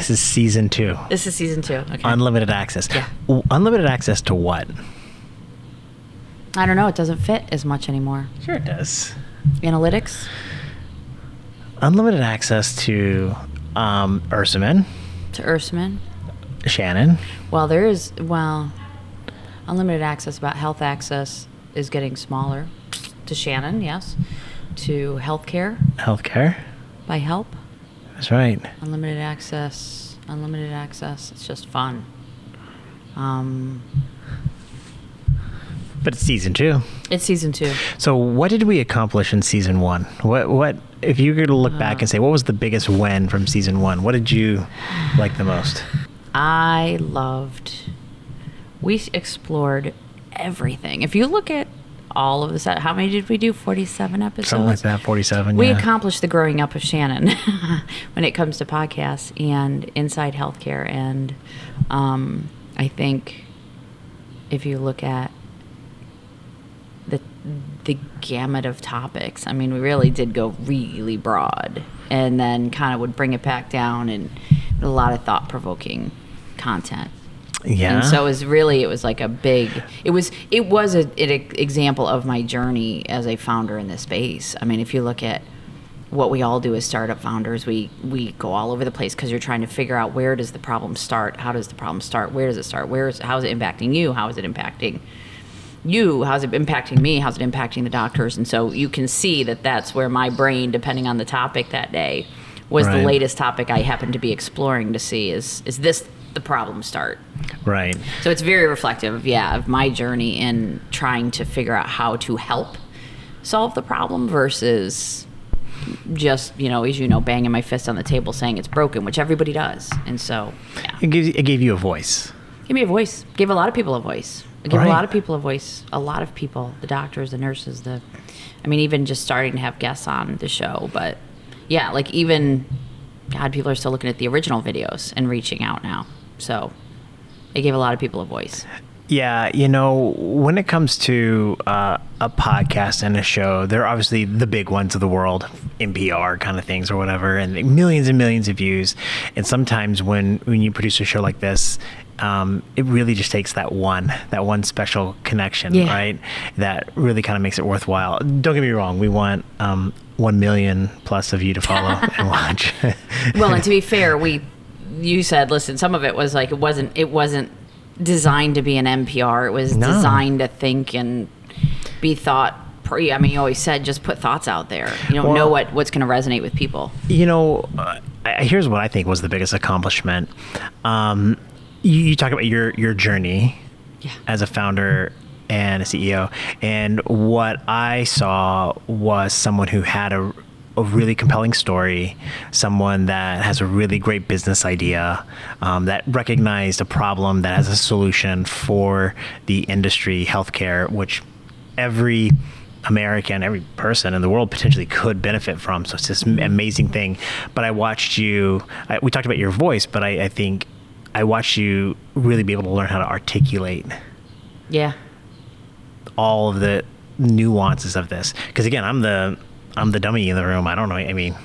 this is season 2. This is season 2. Okay. Unlimited access. Yeah. Unlimited access to what? I don't know. It doesn't fit as much anymore. Sure it does. Analytics. Unlimited access to Ursamin, To Ursman. Shannon. Well, unlimited access about health access is getting smaller. To Shannon, yes. To healthcare Healthcare. by Help. That's right. Unlimited access. It's just fun. But it's season 2. It's season 2. So what did we accomplish in season 1? What if you were to look back and say, what was the biggest win from season 1? What did you like the most? We explored everything. If you look at all of this, how many did we do? 47 episodes? Something like that, 47, We yeah. accomplished the growing up of Shannon when it comes to podcasts and inside healthcare. And I think if you look at the gamut of topics, I mean, we really did go really broad and then kind of would bring it back down, and a lot of thought-provoking content. Yeah. And so it was like a big, it was an example of my journey as a founder in this space. I mean, if you look at what we all do as startup founders, we go all over the place because you're trying to figure out, where does the problem start? How does the problem start? Where does it start? How is it impacting you? How is it impacting you? How's it impacting me? How's it impacting the doctors? And so you can see that that's where my brain, depending on the topic that day, was Right. the latest topic I happened to be exploring to see, is this the problem start? Right. So it's very reflective, of my journey in trying to figure out how to help solve the problem versus just, banging my fist on the table saying it's broken, which everybody does. And so, It gave you a voice. Give me a voice. Gave a lot of people a voice. Give Right. a lot of people a voice. A lot of people, the doctors, the nurses, even just starting to have guests on the show. But yeah, like even, God, people are still looking at the original videos and reaching out now. So it gave a lot of people a voice. Yeah, when it comes to a podcast and a show, they're obviously the big ones of the world, NPR kind of things or whatever, and millions of views. And sometimes when you produce a show like this, it really just takes that one special connection, right? That really kind of makes it worthwhile. Don't get me wrong, we want 1 million plus of you to follow and watch. Well, and to be fair, you said, listen, some of it was like, it wasn't designed to be an NPR. It was designed to think and be thought. You always said, just put thoughts out there. You don't know what's going to resonate with people. Here's what I think was the biggest accomplishment. You talk about your journey as a founder and a CEO, and what I saw was someone who had a really compelling story, someone that has a really great business idea, that recognized a problem that has a solution for the industry, healthcare, which every American, every person in the world potentially could benefit from. So it's this amazing thing. But I watched you, we talked about your voice, but I think I watched you really be able to learn how to articulate all of the nuances of this. Because again, I'm the dummy in the room. I don't know. I mean,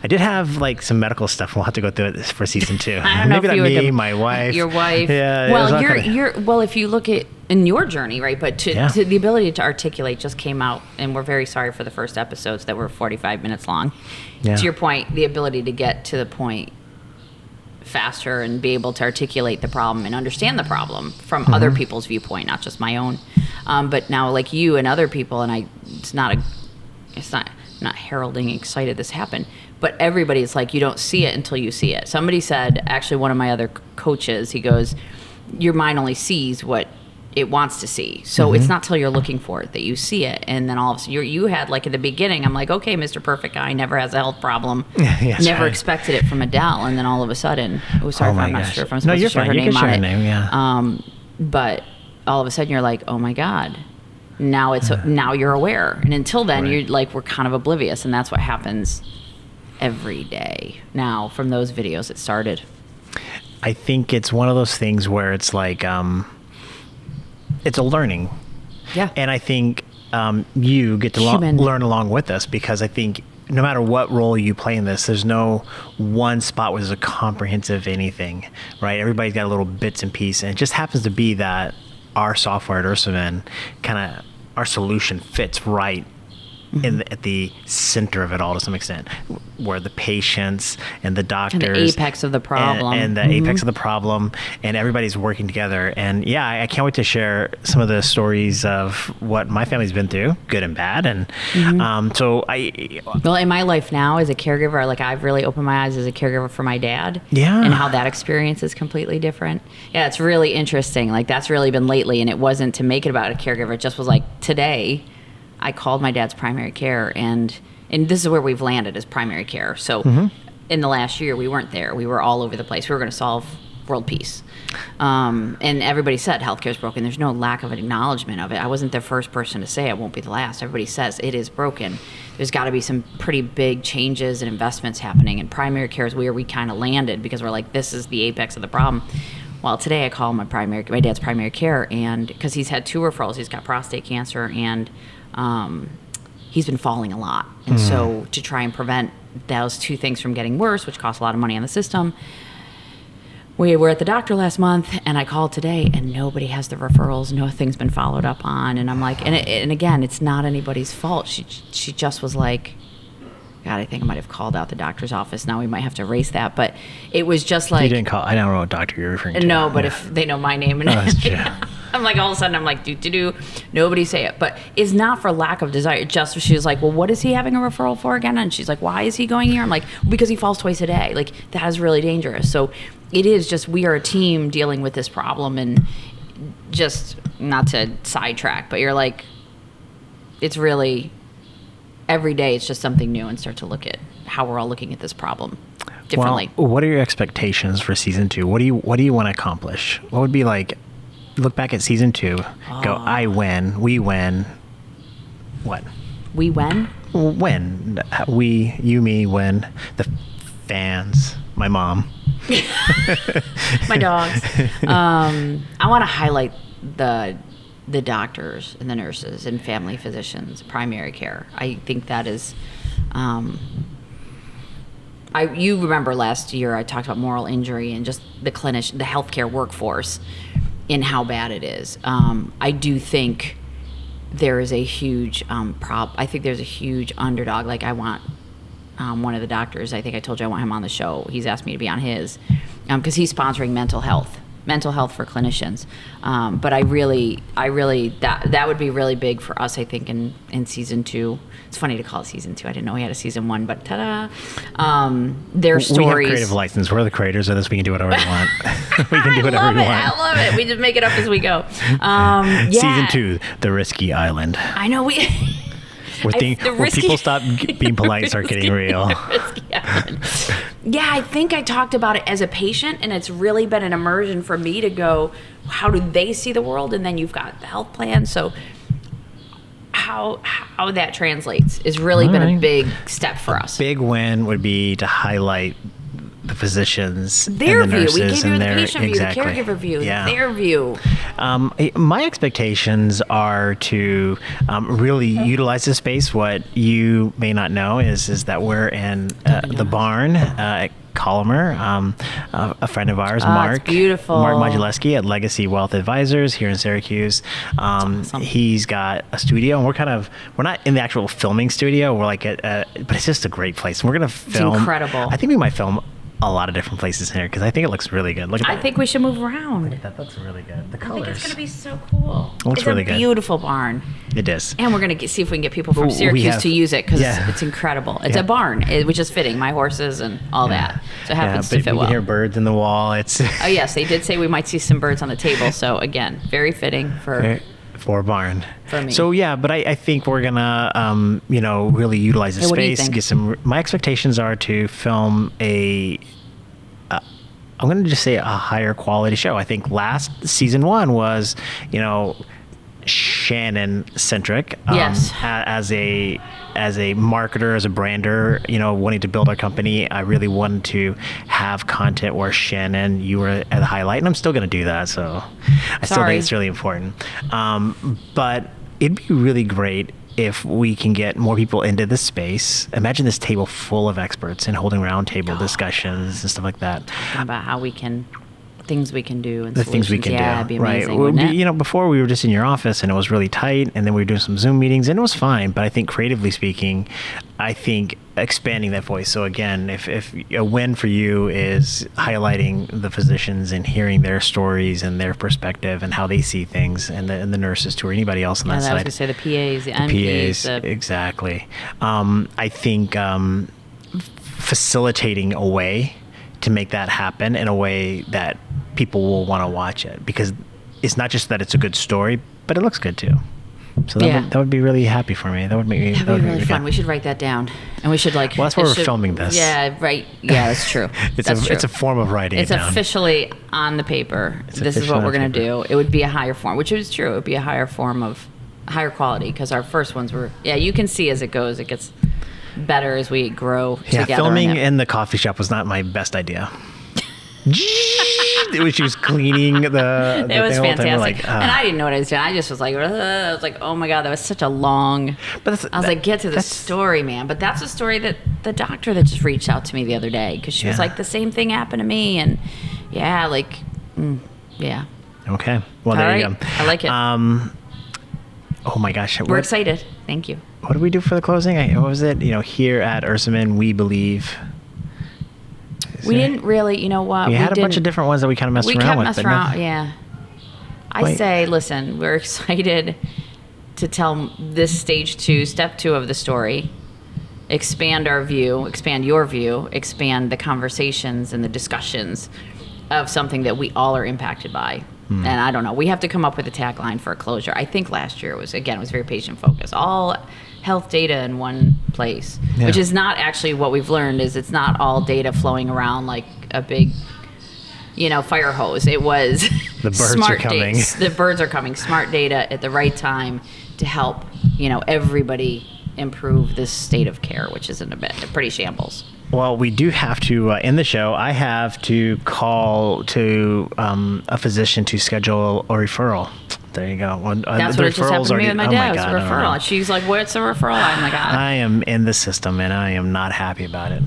I did have like some medical stuff. We'll have to go through it for season 2. I don't know Maybe if not you me, my wife. Your wife. Yeah. Well, if you look at in your journey, right? But to the ability to articulate just came out, and we're very sorry for the first episodes that were 45 minutes long. Yeah. To your point, the ability to get to the point faster and be able to articulate the problem and understand the problem from other people's viewpoint, not just my own. But now, like you and other people, and it's not heralding excited this happened, but everybody's like, you don't see it until you see it. Somebody said, actually, one of my other coaches, he goes, your mind only sees what it wants to see. So it's not till you're looking for it that you see it. And then all of a sudden you had, like at the beginning, I'm like, okay, Mr. Perfect Guy never has a health problem. Never expected it from Adele. And then all of a sudden, I'm not sure if I'm supposed to share her name on it. But all of a sudden you're like, oh my God, now you're aware. And until then you're like, we're kind of oblivious. And that's what happens every day now from those videos it started. I think it's one of those things where it's like, it's a learning. Yeah. And I think you get to learn along with us, because I think no matter what role you play in this, there's no one spot where there's a comprehensive anything, right? Everybody's got little bits and pieces, and it just happens to be that our software at UrsaMin, kind of our solution fits right at the center of it all to some extent, where the patients and the doctors and the apex of the problem and the apex of the problem, and everybody's working together. And yeah, I can't wait to share some of the stories of what my family's been through, good and bad. And well, in my life now as a caregiver, like I've really opened my eyes as a caregiver for my dad, and how that experience is completely different. Yeah, it's really interesting. Like that's really been lately, and it wasn't to make it about a caregiver. It just was like today I called my dad's primary care, and this is where we've landed as primary care. So in the last year, we weren't there. We were all over the place. We were going to solve world peace. And everybody said healthcare is broken. There's no lack of an acknowledgement of it. I wasn't the first person to say it won't be the last. Everybody says it is broken. There's got to be some pretty big changes and investments happening. And primary care is where we kind of landed because we're like, this is the apex of the problem. Well, today I call my dad's primary care, and because he's had 2 referrals, he's got prostate cancer, and he's been falling a lot. And so to try and prevent those 2 things from getting worse, which costs a lot of money on the system, we were at the doctor last month, and I called today, and nobody has the referrals. Nothing's been followed up on. And I'm like, and again, it's not anybody's fault. She just was like, God, I think I might have called out the doctor's office. Now we might have to erase that. But it was just like... You didn't call... I don't know what doctor you're referring to. No, but if they know my name... And I'm like, all of a sudden, I'm like, nobody say it. But it's not for lack of desire. Just she was like, well, what is he having a referral for again? And she's like, why is he going here? I'm like, because he falls twice a day. Like, that is really dangerous. So it is just, we are a team dealing with this problem. And just, not to sidetrack, but you're like, it's really... Every day, it's just something new, and start to look at how we're all looking at this problem differently. Well, what are your expectations for season 2? What do you want to accomplish? What would be like? Look back at season 2. Go, I win. We win. What? We win. Win. We, you, me, win. The fans. My mom. My dogs. I want to highlight the doctors and the nurses and family physicians, primary care. I think that is, you remember last year I talked about moral injury and just the healthcare workforce and how bad it is. I do think there is a huge I think there's a huge underdog. Like I want one of the doctors, I think I told you I want him on the show. He's asked me to be on his because he's sponsoring mental health for clinicians. But I really, that would be really big for us, I think, in season 2. It's funny to call it season 2. I didn't know we had a season 1, but ta-da. Their stories. We have creative license. We're the creators of this. We can do whatever we want. We can do whatever we want. I love it. We just make it up as we go. Season 2, The Risky Island. I know where people stop being polite and start getting real. Yeah, I think I talked about it as a patient, and it's really been an immersion for me to go, how do they see the world? And then you've got the health plan. So how that translates has really been a big step for us. Big win would be to highlight the physicians, their and the view. nurses, We gave you and the their patient view, the caregiver view, their view. My expectations are to really utilize this space. What you may not know is that we're in the barn at Colomer. A friend of ours, Mark. It's beautiful. Mark Modulewski at Legacy Wealth Advisors here in Syracuse. Awesome. He's got a studio, and we're not in the actual filming studio. We're like but it's just a great place. And we're gonna film. It's incredible. I think we might film a lot of different places here because I think it looks really good. Look at that. I think we should move around. That looks really good. The I colors. think it's going to be so cool. Looks really good. It's a beautiful barn. It is. And we're going to see if we can get people from Syracuse to use it because it's incredible. It's a barn, which is fitting. My horses and all that. So it happens to fit well. You can hear birds in the wall. It's. Oh, yes. They did say we might see some birds on the table. So, again, very fitting for a barn. For me. So yeah, but I think we're gonna really utilize the space. Get some. My expectations are to film I'm going to just say a higher quality show. I think season 1 was, Shannon centric. Yes. As a marketer, as a brander, wanting to build our company, I really wanted to have content where Shannon, you were at the highlight, and I'm still going to do that. So I still think it's really important. But it'd be really great if we can get more people into this space. Imagine this table full of experts and holding roundtable discussions and stuff like that. Talking about how we can, things we can do and The things we can do, it'd be amazing, right? wouldn't it? You know, before we were just in your office and it was really tight, and then we were doing some Zoom meetings and it was fine. But I think creatively speaking, I think expanding that voice. So again, if a win for you is highlighting the physicians and hearing their stories and their perspective and how they see things, and the nurses too, or anybody else on that I was side. going to say the PAs, the NPs, PAs, exactly. I think facilitating a way to make that happen in a way that people will want to watch it, because it's not just that it's a good story, but it looks good too. So that would be really happy for me. That would make me. That'd be really fun. We should write that down, and we should Well, that's why we're filming this. Yeah, right. Yeah, that's true. That's true. It's a form of writing. It's it down. officially on the paper. This is what we're going to do. It would be a higher form, which is true. It would be a higher form of higher quality, because our first ones were. Yeah, you can see as it goes, it gets better as we grow together. Filming in the coffee shop was not my best idea. She was cleaning the it was thing fantastic, all the time. and I didn't know what I was doing. I just was like, oh my god, that was such a long. But I was like, get to the story, man. But that's a story that the doctor that just reached out to me the other day, because she was like, the same thing happened to me, and yeah. Okay, well, there you go. I like it. Oh my gosh, We're excited. Thank you. What did we do for the closing? What was it? Here at Ursamin, we believe. We didn't really, you know what? We had a bunch of different ones that we kind of messed around with. We kept messing around, yeah. I say, listen, we're excited to tell this step 2 of the story, expand our view, expand your view, expand the conversations and the discussions of something that we all are impacted by. And I don't know, we have to come up with a tagline for a closure. I think last year it was very patient focused. All health data in one place, which is not actually what we've learned. Is it's not all data flowing around like a big, fire hose. It was the birds smart are coming. The birds are coming. Smart data at the right time to help everybody improve this state of care, which is a pretty shambles. Well, we do have to end the show. I have to call to a physician to schedule a referral. There you go. That's what just happened to me with my dad. It was a referral. She's like, "What's a referral?" I'm like, I am in the system, and I am not happy about it.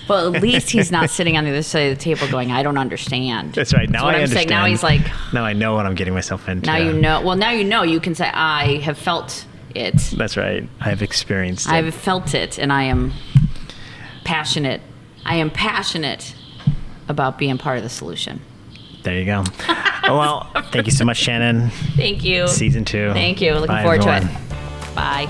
Well, at least he's not sitting on the other side of the table going, "I don't understand." That's right. Now I understand. Now he's like, now I know what I'm getting myself into. Now you know. Well, now you know. You can say, "I have felt it." That's right. I have experienced it. I have felt it, and I am passionate. I am passionate about being part of the solution. There you go. Well, thank you so much, Shannon. Thank you. Season 2. Thank you. Looking forward to it. Bye.